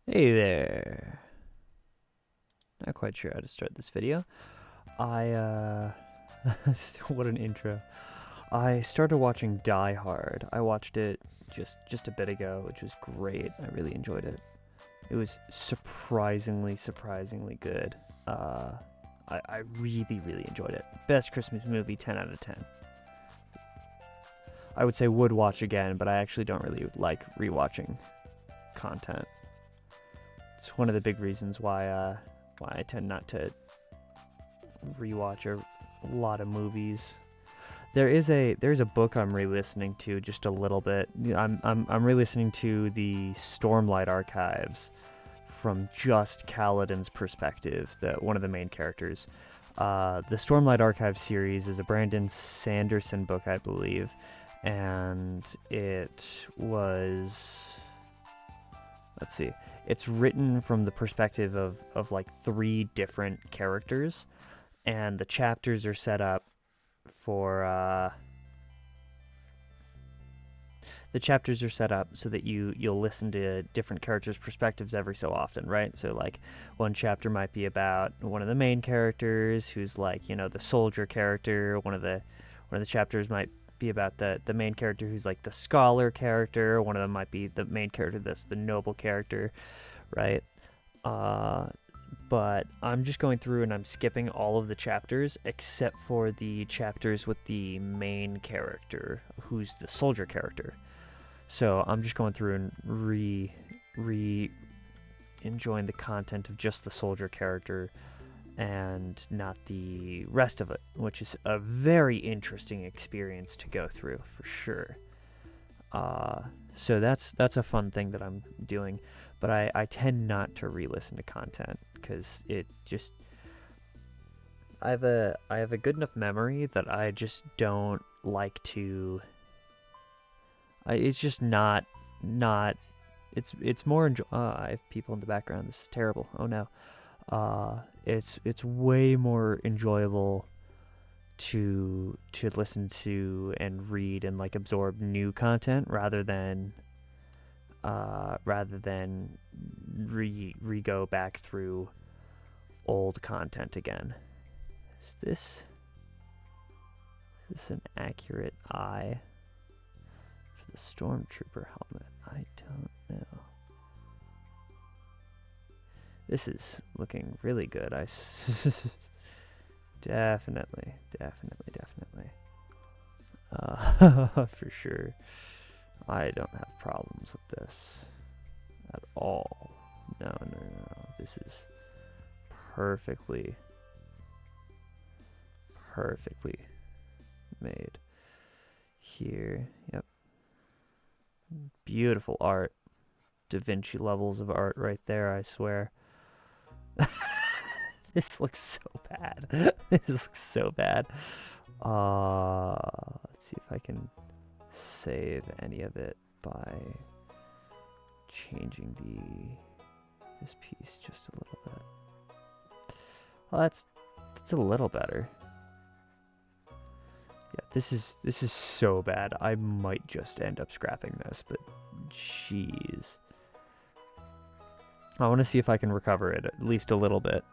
Hey there. Not quite sure how to start this video. I what an intro. I started watching Die Hard. I watched it just a bit ago, which was great. I really enjoyed it. It was surprisingly good. Uh, I really enjoyed it. Best Christmas movie, 10 out of 10. I would say would watch again, but I actually don't really like rewatching content. It's one of the big reasons why I tend not to rewatch a lot of movies. There's a book I'm re-listening to just a little bit. I'm re-listening to the Stormlight Archives from just Kaladin's perspective, one of the main characters. The Stormlight Archives series is a Brandon Sanderson book, I believe, and it was, let's see, it's written from the perspective of like three different characters, and the chapters are set up for the chapters are set up so that you'll listen to different characters' perspectives every so often, right? So like one chapter might be about one of the main characters who's like, the soldier character. One of the chapters might be about the main character who's like the scholar character. One of them might be the main character that's the noble character, right? Uh, but I'm just going through and I'm skipping all of the chapters except for the chapters with the main character, who's the soldier character. So I'm just going through and re enjoying the content of just the soldier character and not the rest of it, which is a very interesting experience to go through for sure. So that's a fun thing that I'm doing, but I tend not to re-listen to content because it just I have a good enough memory that I just don't like to. It's just not. It's more. I have people in the background. This is terrible. Oh no. It's way more enjoyable to listen to and read and like absorb new content rather than re go back through old content again. Is this an accurate eye for the stormtrooper helmet? I don't know. This is looking really good. Definitely. For sure. I don't have problems with this at all. No. This is perfectly made here. Yep. Beautiful art. Da Vinci levels of art right there, I swear. This looks so bad. This looks so bad. Let's see if I can save any of it by changing this piece just a little bit. Well, that's a little better. Yeah, this is so bad. I might just end up scrapping this, but jeez. I want to see if I can recover it at least a little bit,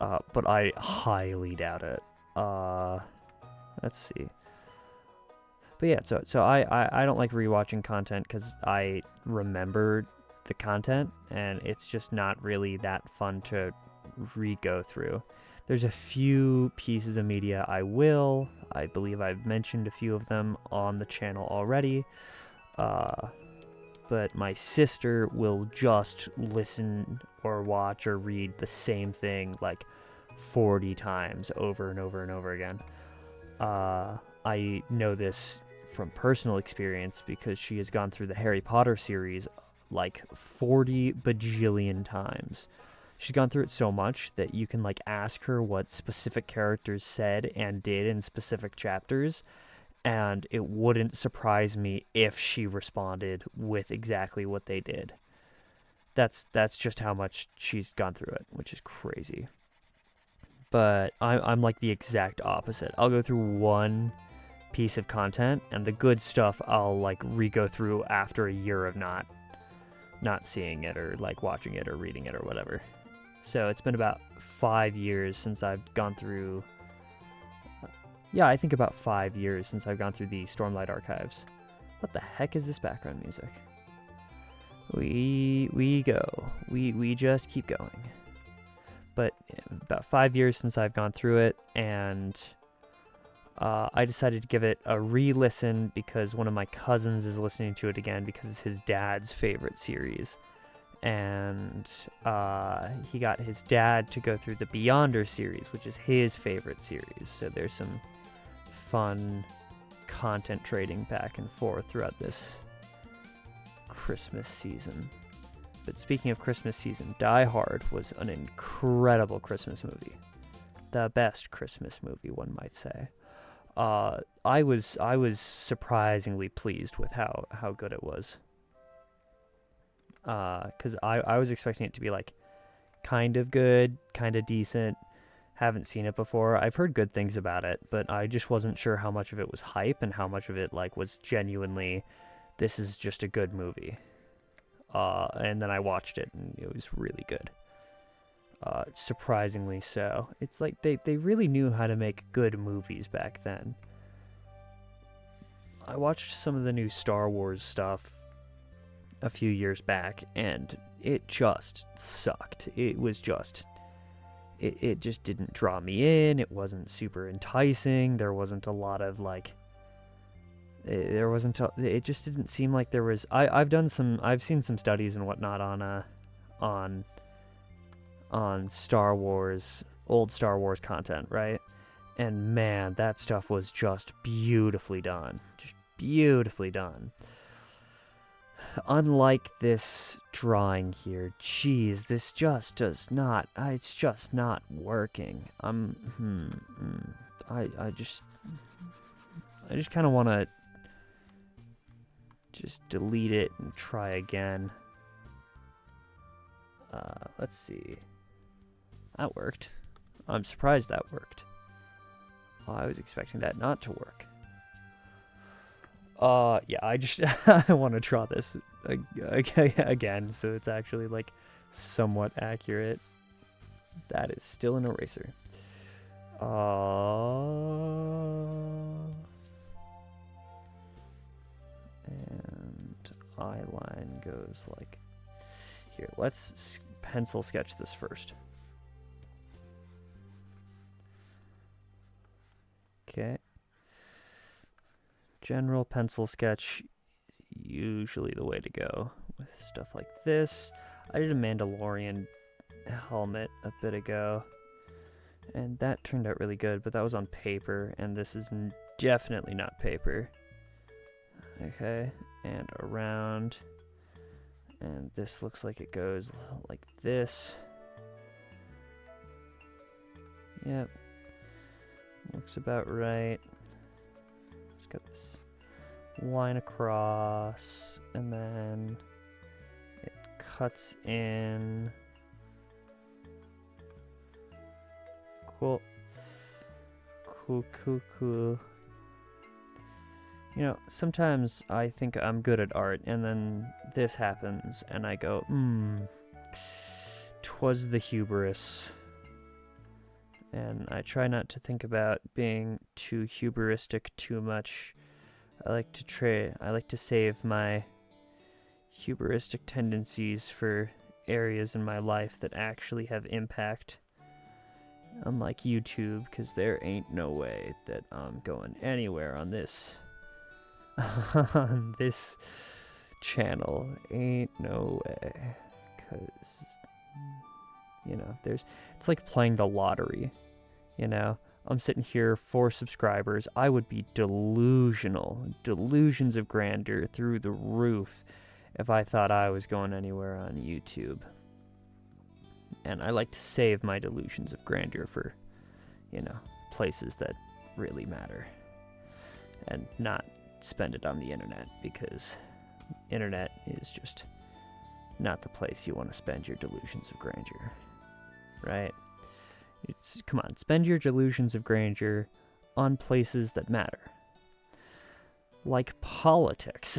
but I highly doubt it. Let's see. But yeah, so I don't like rewatching content because I remember the content, and it's just not really that fun to re-go through. There's a few pieces of media I believe I've mentioned a few of them on the channel already. But my sister will just listen or watch or read the same thing like 40 times over and over and over again. I know this from personal experience because she has gone through the Harry Potter series like 40 bajillion times. She's gone through it so much that you can like ask her what specific characters said and did in specific chapters, and it wouldn't surprise me if she responded with exactly what they did. That's just how much she's gone through it, which is crazy. But I'm like the exact opposite. I'll go through one piece of content, and the good stuff I'll like re-go through after a year of not not seeing it or like watching it or reading it or whatever. So it's been about 5 years since I've gone through. Yeah, I think about 5 years since I've gone through the Stormlight archives. What the heck is this background music? We go. We just keep going. But about 5 years since I've gone through it, and I decided to give it a re-listen because one of my cousins is listening to it again because it's his dad's favorite series. And he got his dad to go through the Beyonder series, which is his favorite series. So there's some fun content trading back and forth throughout this Christmas season. But speaking of Christmas season, Die Hard was an incredible Christmas movie. The best Christmas movie, one might say. I was surprisingly pleased with how good it was. Because I was expecting it to be like kind of good, kind of decent. Haven't seen it before. I've heard good things about it, but I just wasn't sure how much of it was hype and how much of it like was genuinely, this is just a good movie. And then I watched it and it was really good. Surprisingly so. It's like they really knew how to make good movies back then. I watched some of the new Star Wars stuff a few years back and it just sucked. It just didn't draw me in. It wasn't super enticing. There wasn't a lot of like. It just didn't seem like there was. I've seen some studies and whatnot on Star Wars, old Star Wars content, right? And man, that stuff was just beautifully done. Just beautifully done. Unlike this drawing here, geez, this just does not, it's just not working. I just kind of want to just delete it and try again. Let's see. That worked. I'm surprised that worked. I was expecting that not to work. Yeah, I just I want to draw this again, so it's actually like somewhat accurate. That is still an eraser. And eye line goes like here. Let's pencil sketch this first. Okay. General pencil sketch, usually the way to go with stuff like this. I did a Mandalorian helmet a bit ago, and that turned out really good, but that was on paper, and this is definitely not paper. Okay, and around, and this looks like it goes like this. Yep, looks about right. It's got this line across, and then it cuts in. Cool. Cool. You know, sometimes I think I'm good at art, and then this happens, and I go, 'twas the hubris. And I try not to think about being too hubristic too much. I like to save my hubristic tendencies for areas in my life that actually have impact. Unlike YouTube, because there ain't no way that I'm going anywhere on this on this channel. Ain't no way. Because you know, it's like playing the lottery, you know? I'm sitting here, 4 subscribers. I would be delusions of grandeur through the roof if I thought I was going anywhere on YouTube. And I like to save my delusions of grandeur for, you know, places that really matter. And not spend it on the internet, because internet is just not the place you want to spend your delusions of grandeur. Right? Come on, spend your delusions of grandeur on places that matter. Like politics.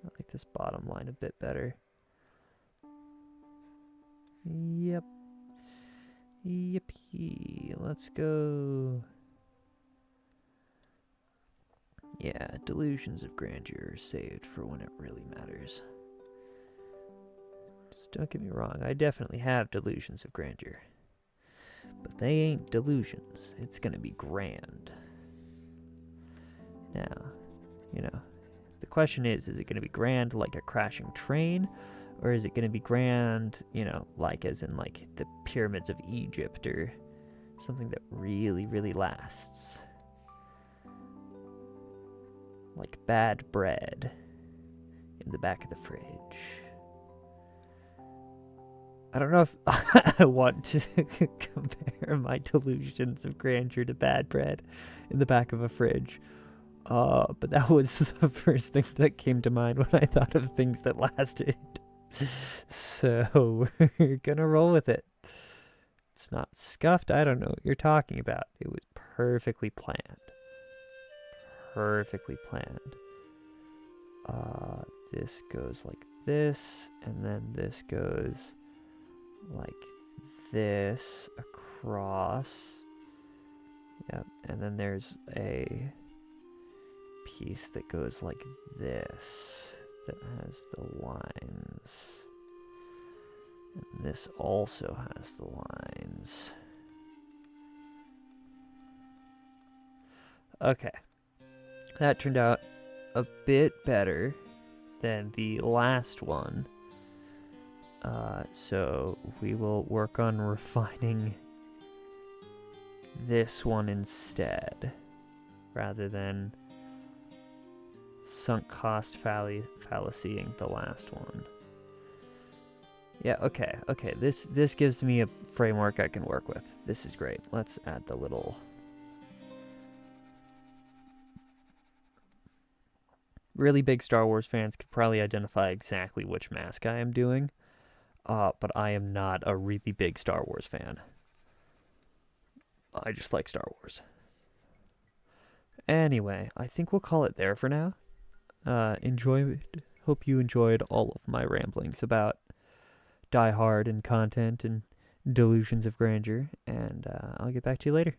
I like this bottom line a bit better. Yep. Yippee. Let's go. Yeah, delusions of grandeur are saved for when it really matters. Just don't get me wrong, I definitely have delusions of grandeur. But they ain't delusions. It's gonna be grand. Now, you know, the question is it gonna be grand like a crashing train? Or is it gonna be grand, you know, like as in like the pyramids of Egypt or something that really, really lasts? Like bad bread in the back of the fridge. I don't know if I want to compare my delusions of grandeur to bad bread in the back of a fridge. But that was the first thing that came to mind when I thought of things that lasted. So we're gonna roll with it. It's not scuffed. I don't know what you're talking about. It was perfectly planned. Perfectly planned. This goes like this, and then this goes like this across. Yep, and then there's a piece that goes like this that has the lines. And this also has the lines. Okay. That turned out a bit better than the last one. So we will work on refining this one instead, rather than sunk cost fallacying the last one. Yeah, okay. This gives me a framework I can work with. This is great. Let's add the little... Really big Star Wars fans could probably identify exactly which mask I am doing. But I am not a really big Star Wars fan. I just like Star Wars. Anyway, I think we'll call it there for now. Hope you enjoyed all of my ramblings about Die Hard and content and delusions of grandeur, and I'll get back to you later.